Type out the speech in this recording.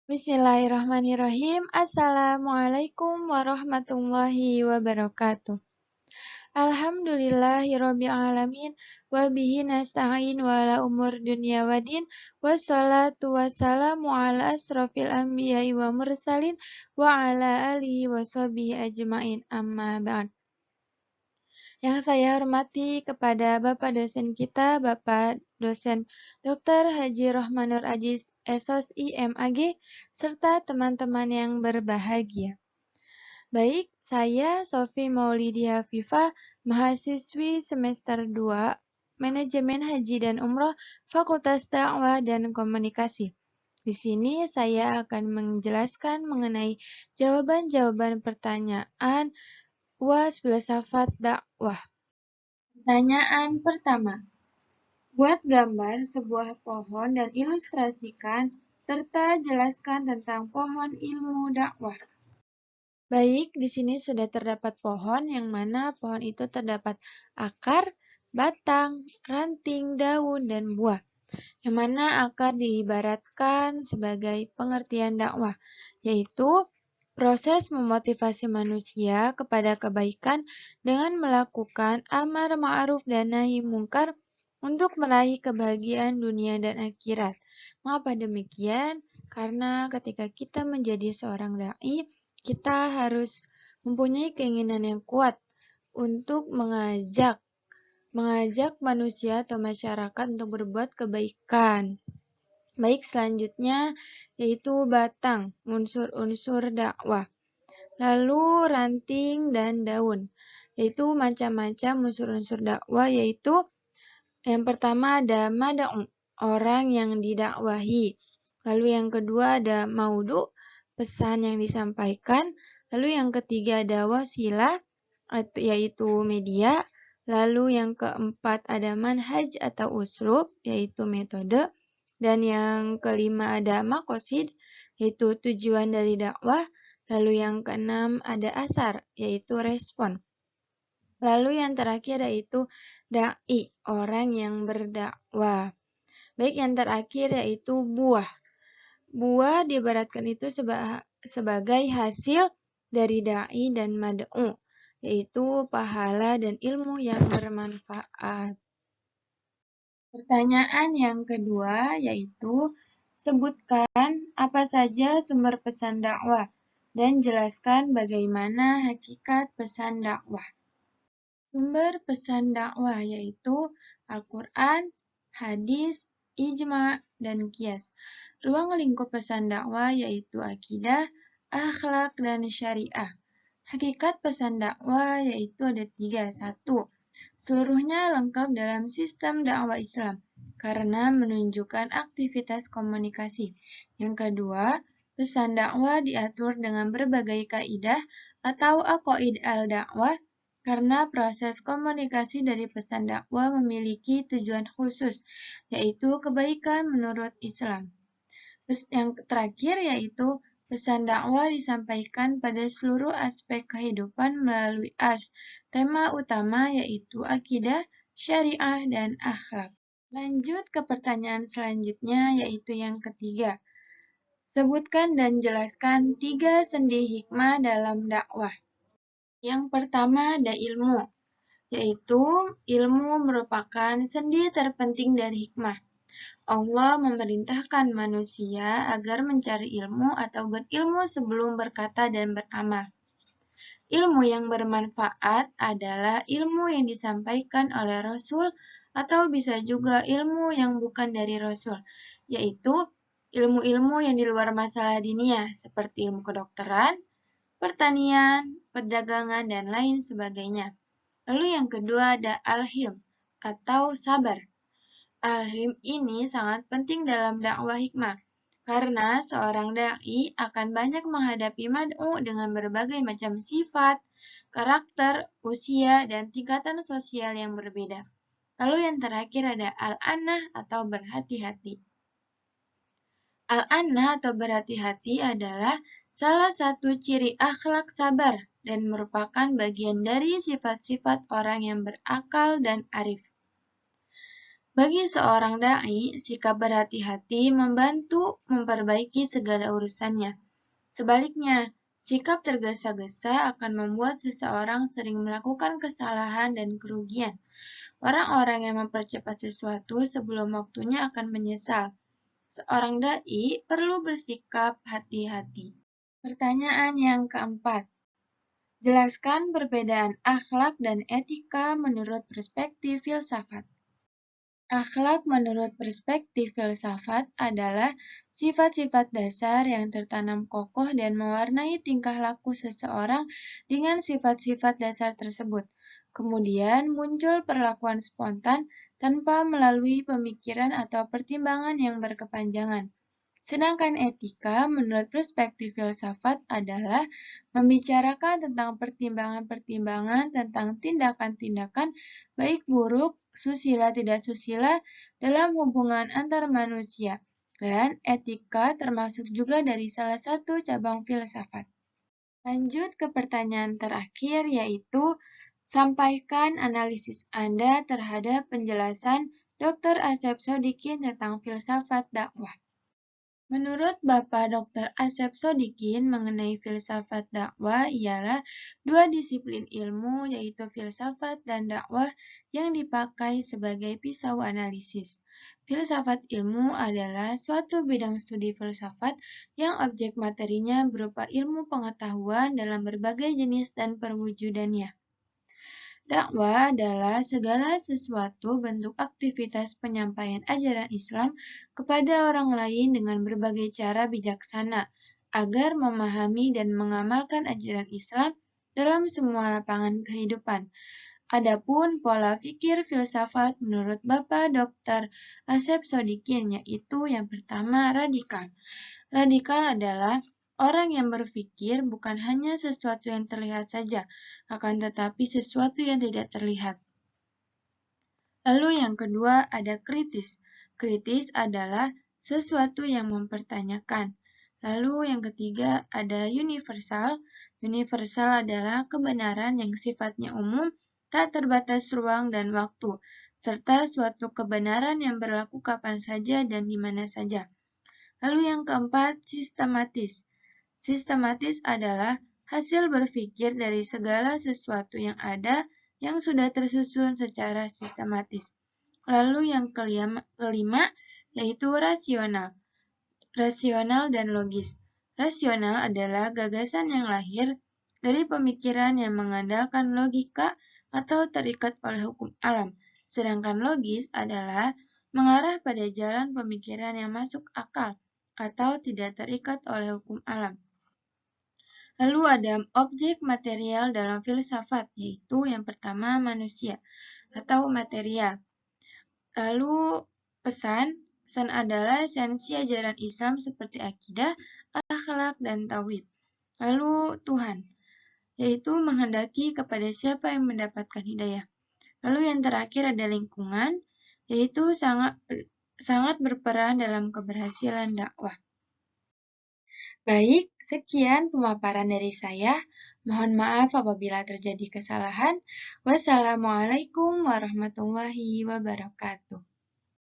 Bismillahirrahmanirrahim. Assalamualaikum warahmatullahi wabarakatuh. Alhamdulillahirabbil alamin wa bihi nasta'in wa ala umur dunya waddin wassalatu wassalamu ala asrofil anbiya'i wa mursalin wa ala alihi wa sahbihi ajmain amma ba'd. Yang saya hormati kepada Bapak dosen kita, Bapak dosen Dr. Haji Rohmanur Aziz SOSI MAG, serta teman-teman yang berbahagia. Baik, saya Sofi Maulidia Viva, mahasiswi semester 2, Manajemen Haji dan Umroh, Fakultas Dakwah dan Komunikasi. Di sini saya akan menjelaskan mengenai jawaban-jawaban pertanyaan UAS Filsafat Dakwah. Pertanyaan pertama. Buat gambar sebuah pohon dan ilustrasikan serta jelaskan tentang pohon ilmu dakwah. Baik, di sini sudah terdapat pohon yang mana pohon itu terdapat akar, batang, ranting, daun, dan buah. Yang mana akar diibaratkan sebagai pengertian dakwah, yaitu proses memotivasi manusia kepada kebaikan dengan melakukan amar ma'ruf dan nahi mungkar untuk meraih kebahagiaan dunia dan akhirat. Mengapa demikian? Karena ketika kita menjadi seorang dai, kita harus mempunyai keinginan yang kuat untuk mengajak manusia atau masyarakat untuk berbuat kebaikan. Baik, selanjutnya yaitu batang, unsur-unsur dakwah. Lalu ranting dan daun, yaitu macam-macam unsur-unsur dakwah, yaitu yang pertama ada mad'u, orang yang didakwahi. Lalu yang kedua ada maudu, pesan yang disampaikan. Lalu yang ketiga ada wasilah, yaitu media. Lalu yang keempat ada manhaj atau uslub, yaitu metode. Dan yang kelima ada maqasid, yaitu tujuan dari dakwah. Lalu yang keenam ada asar, yaitu respon. Lalu yang terakhir yaitu da'i, orang yang berdakwah. Baik, yang terakhir yaitu buah. Buah diibaratkan itu sebagai hasil dari da'i dan mad'u, yaitu pahala dan ilmu yang bermanfaat. Pertanyaan yang kedua yaitu, sebutkan apa saja sumber pesan dakwah dan jelaskan bagaimana hakikat pesan dakwah. Sumber pesan dakwah yaitu Al-Quran, hadis, ijma, dan qiyas. Ruang lingkup pesan dakwah yaitu akidah, akhlak, dan syariah. Hakikat pesan dakwah yaitu ada 3. 1. Seluruhnya lengkap dalam sistem dakwah Islam karena menunjukkan aktivitas komunikasi. Yang kedua, pesan dakwah diatur dengan berbagai kaidah atau aqaid al-dakwah karena proses komunikasi dari pesan dakwah memiliki tujuan khusus, yaitu kebaikan menurut Islam. Yang terakhir yaitu pesan dakwah disampaikan pada seluruh aspek kehidupan melalui ars. Tema utama yaitu akidah, syariah, dan akhlak. Lanjut ke pertanyaan selanjutnya yaitu yang ketiga. Sebutkan dan jelaskan 3 sendi hikmah dalam dakwah. Yang pertama ada ilmu, yaitu ilmu merupakan sendi terpenting dari hikmah. Allah memerintahkan manusia agar mencari ilmu atau berilmu sebelum berkata dan beramal. Ilmu yang bermanfaat adalah ilmu yang disampaikan oleh Rasul atau bisa juga ilmu yang bukan dari Rasul, yaitu ilmu-ilmu yang di luar masalah diniyah seperti ilmu kedokteran, pertanian, perdagangan, dan lain sebagainya. Lalu yang kedua ada al-hilm atau sabar. Al-hilm ini sangat penting dalam dakwah hikmah, karena seorang da'i akan banyak menghadapi mad'u dengan berbagai macam sifat, karakter, usia, dan tingkatan sosial yang berbeda. Lalu yang terakhir ada al-anah atau berhati-hati. Al-anah atau berhati-hati adalah salah satu ciri akhlak sabar dan merupakan bagian dari sifat-sifat orang yang berakal dan arif. Bagi seorang dai, sikap berhati-hati membantu memperbaiki segala urusannya. Sebaliknya, sikap tergesa-gesa akan membuat seseorang sering melakukan kesalahan dan kerugian. Orang-orang yang mempercepat sesuatu sebelum waktunya akan menyesal. Seorang dai perlu bersikap hati-hati. Pertanyaan yang keempat. Jelaskan perbedaan akhlak dan etika menurut perspektif filsafat. Akhlak menurut perspektif filsafat adalah sifat-sifat dasar yang tertanam kokoh dan mewarnai tingkah laku seseorang dengan sifat-sifat dasar tersebut. Kemudian muncul perlakuan spontan tanpa melalui pemikiran atau pertimbangan yang berkepanjangan. Sedangkan etika menurut perspektif filsafat adalah membicarakan tentang pertimbangan-pertimbangan tentang tindakan-tindakan baik buruk, susila tidak susila dalam hubungan antar manusia. Dan etika termasuk juga dari salah satu cabang filsafat. Lanjut ke pertanyaan terakhir yaitu sampaikan analisis Anda terhadap penjelasan Dr. Asep Sodikin tentang filsafat dakwah. Menurut Bapak Dr. Asep Sodikin mengenai filsafat dakwah ialah dua disiplin ilmu yaitu filsafat dan dakwah yang dipakai sebagai pisau analisis. Filsafat ilmu adalah suatu bidang studi filsafat yang objek materinya berupa ilmu pengetahuan dalam berbagai jenis dan perwujudannya. Dakwah adalah segala sesuatu bentuk aktivitas penyampaian ajaran Islam kepada orang lain dengan berbagai cara bijaksana agar memahami dan mengamalkan ajaran Islam dalam semua lapangan kehidupan. Adapun pola pikir filsafat menurut Bapak Dr. Asep Sodikin yaitu yang pertama radikal. Radikal adalah orang yang berpikir bukan hanya sesuatu yang terlihat saja, akan tetapi sesuatu yang tidak terlihat. Lalu yang kedua ada kritis. Kritis adalah sesuatu yang mempertanyakan. Lalu yang ketiga ada universal. Universal adalah kebenaran yang sifatnya umum, tak terbatas ruang dan waktu, serta suatu kebenaran yang berlaku kapan saja dan di mana saja. Lalu yang keempat, sistematis. Sistematis adalah hasil berpikir dari segala sesuatu yang ada yang sudah tersusun secara sistematis. Lalu yang kelima yaitu rasional. Rasional dan logis. Rasional adalah gagasan yang lahir dari pemikiran yang mengandalkan logika atau terikat oleh hukum alam. Sedangkan logis adalah mengarah pada jalan pemikiran yang masuk akal atau tidak terikat oleh hukum alam. Lalu ada objek material dalam filsafat, yaitu yang pertama manusia atau material. Lalu pesan adalah esensi ajaran Islam seperti akidah, akhlak, dan tauhid. Lalu Tuhan, yaitu menghendaki kepada siapa yang mendapatkan hidayah. Lalu yang terakhir ada lingkungan, yaitu sangat berperan dalam keberhasilan dakwah. Baik, sekian pemaparan dari saya. Mohon maaf apabila terjadi kesalahan. Wassalamualaikum warahmatullahi wabarakatuh.